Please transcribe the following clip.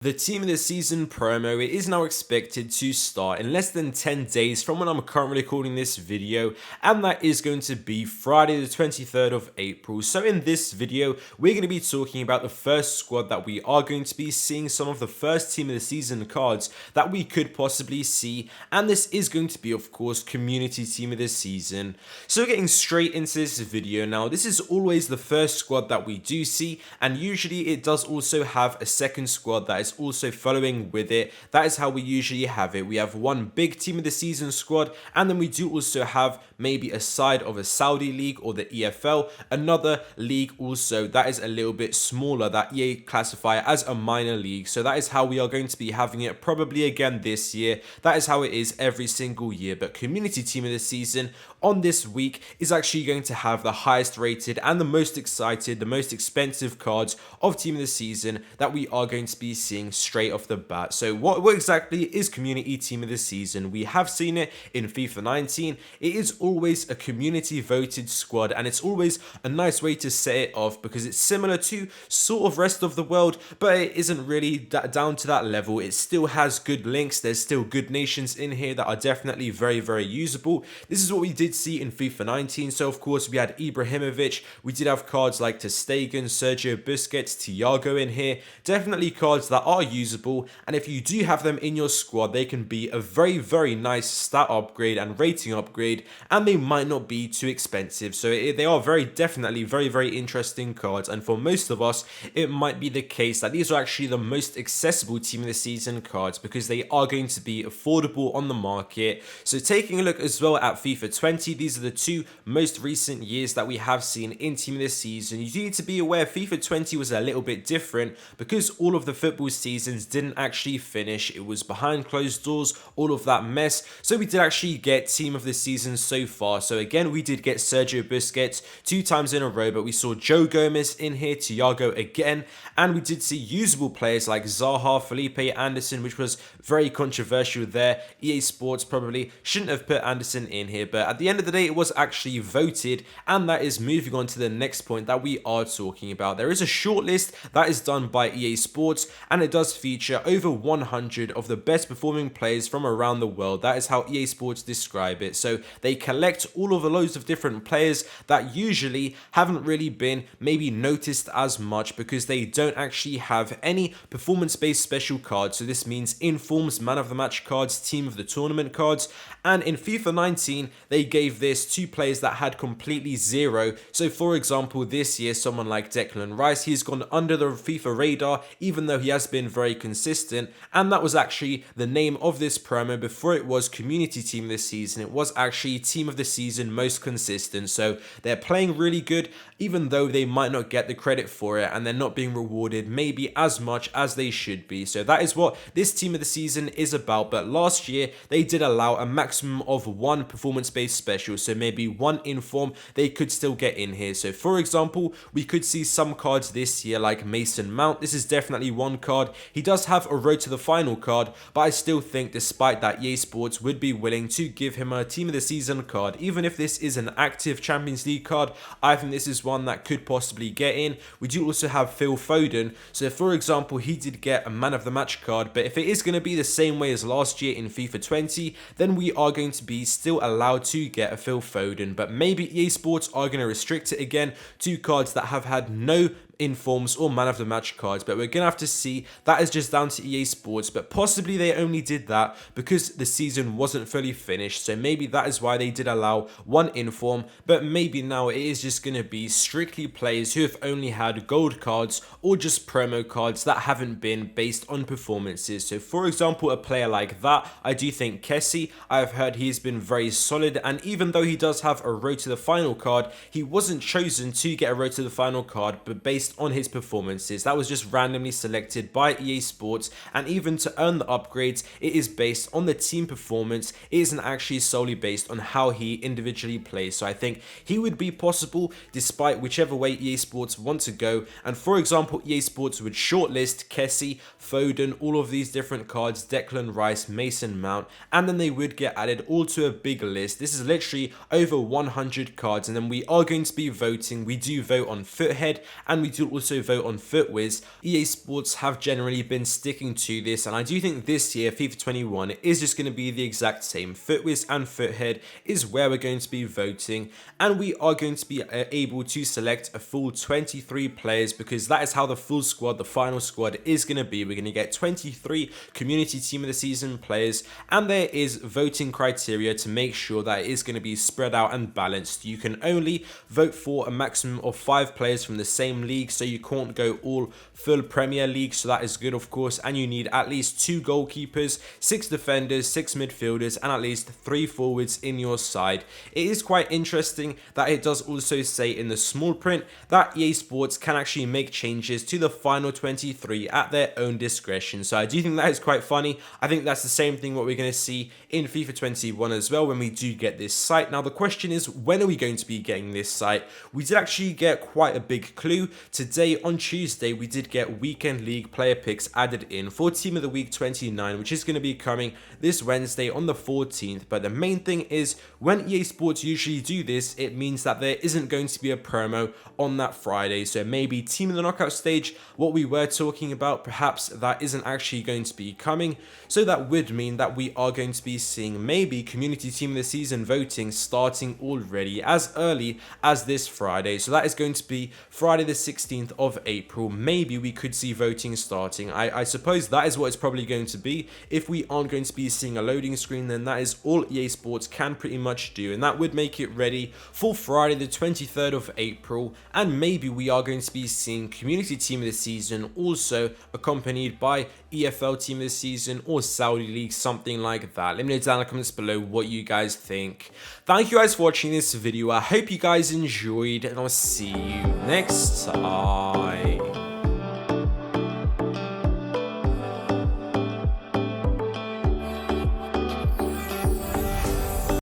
The Team of the Season promo is now expected to start in less than 10 days from when I'm currently recording this video, and that is going to be Friday the 23rd of April. So in this video, we're going to be talking about the first squad that we are going to be seeing, some of the first Team of the Season cards that we could possibly see, and this is going to be, of course, Community Team of the Season. So getting straight into this video now, this is always the first squad that we do see, and usually it does also have a second squad that is also following with it. That is how we usually have it. We have one big Team of the Season squad, and then we do also have maybe a side of a Saudi league or the EFL, another league also that is a little bit smaller that EA classify as a minor league. So that is how we are going to be having it probably again this year. That is how it is every single year. But Community Team of the Season on this week is actually going to have the highest rated and the most excited, the most expensive cards of Team of the Season that we are going to be seeing straight off the bat. So what exactly is Community Team of the Season? We have seen it in FIFA 19. It is always a community voted squad, and it's always a nice way to set it off because it's similar to sort of rest of the world, but it isn't really down to that level. It still has good links. There's still good nations in here that are definitely very usable. This is what we did see in FIFA 19. So of course we had Ibrahimovic, we did have cards like ter Stegen, Sergio Busquets, Thiago in here, definitely cards that are usable, and if you do have them in your squad, they can be a very nice stat upgrade and rating upgrade, and they might not be too expensive. So they are definitely very interesting cards, and for most of us it might be the case that these are actually the most accessible Team of the Season cards because they are going to be affordable on the market. So taking a look as well at FIFA 20, these are the two most recent years that we have seen in Team of the Season. You do need to be aware FIFA 20 was a little bit different because all of the football seasons didn't actually finish. It was behind closed doors, all of that mess. So we did actually get Team of the Season so far. So again, we did get Sergio Busquets 2 times in a row, but we saw Joe Gomez in here, Thiago again, and we did see usable players like Zaha, Felipe Anderson, which was very controversial there. EA Sports probably shouldn't have put Anderson in here, but at the end of the day, it was actually voted, and that is moving on to the next point that we are talking about. There is a shortlist that is done by EA Sports, and it does feature over 100 of the best performing players from around the world. That is how EA Sports describe it. So they collect all of the loads of different players that usually haven't really been maybe noticed as much because they don't actually have any performance-based special cards. So this means informs, man of the match cards, team of the tournament cards, and in FIFA 19 they gave this to players that had completely zero. So for example, this year someone like Declan Rice, he's gone under the FIFA radar even though he has been very consistent, and that was actually the name of this promo before it was Community Team of the Season. It was actually Team of the Season most consistent. So they're playing really good even though they might not get the credit for it, and they're not being rewarded maybe as much as they should be. So that is what this Team of the Season is about. But last year they did allow a maximum of 1 performance-based special, so maybe 1 inform they could still get in here. So for example, we could see some cards this year like Mason Mount. This is definitely one card. He does have a road to the final card, but I still think despite that EA Sports would be willing to give him a Team of the Season card. Even if this is an active Champions League card, I think this is one that could possibly get in. We do also have Phil Foden. So for example, he did get a man of the match card, but if it is going to be the same way as last year in FIFA 20, then we are going to be still allowed to get a Phil Foden. But maybe EA Sports are going to restrict it again to cards that have had no informs or man of the match cards, but we're gonna have to see. That is just down to EA Sports, but possibly they only did that because the season wasn't fully finished, so maybe that is why they did allow 1 inform, but maybe now it is just gonna be strictly players who have only had gold cards or just promo cards that haven't been based on performances. So for example, a player like that, I do think KESSIE, I've heard he's been very solid, and even though he does have a road to the final card, he wasn't chosen to get a road to the final card, but based on his performances. That was just randomly selected by EA Sports, and even to earn the upgrades, it is based on the team performance. It isn't actually solely based on how he individually plays. So I think he would be possible despite whichever way EA Sports want to go. And for example, EA Sports would shortlist KESSIE, Foden, all of these different cards, Declan Rice, Mason Mount, and then they would get added all to a big list. This is literally over 100 cards, and then we are going to be voting. We do vote on FUTWIZ, and we do do also vote on FUTWIZ, EA Sports have generally been sticking to this, and I do think this year FIFA 21 is just going to be the exact same. FUTWIZ and FUTHEAD is where we're going to be voting, and we are going to be able to select a full 23 players, because that is how the full squad, the final squad, is going to be. We're going to get 23 community team of the season players, and there is voting criteria to make sure that it is going to be spread out and balanced. You can only vote for a maximum of 5 players from the same league, so you can't go all full Premier League, so that is good of course, and you need at least 2 goalkeepers, 6 defenders, 6 midfielders, and at least 3 forwards in your side. It is quite interesting that it does also say in the small print that EA Sports can actually make changes to the final 23 at their own discretion, so I do think that is quite funny. I think that's the same thing what we're going to see in FIFA 21 as well when we do get this site. Now the question is, when are we going to be getting this site? We did actually get quite a big clue. Today on Tuesday we did get weekend league player picks added in for Team of the Week 29, which is going to be coming this Wednesday on the 14th. But the main thing is, when EA Sports usually do this, it means that there isn't going to be a promo on that Friday. So maybe Team of the Knockout stage, what we were talking about, perhaps that isn't actually going to be coming. So that would mean that we are going to be seeing maybe community team of the season voting starting already as early as this Friday. So that is going to be Friday the 16th of April. Maybe we could see voting starting. I suppose that is what it's probably going to be. If we aren't going to be seeing a loading screen, then that is all EA Sports can pretty much do, and that would make it ready for Friday the 23rd of April. And maybe we are going to be seeing community team of the season also accompanied by EFL team of the season or Saudi League, something like that. Let me know down in the comments below what you guys think. Thank you guys for watching this video. I hope you guys enjoyed, and I'll see you next time.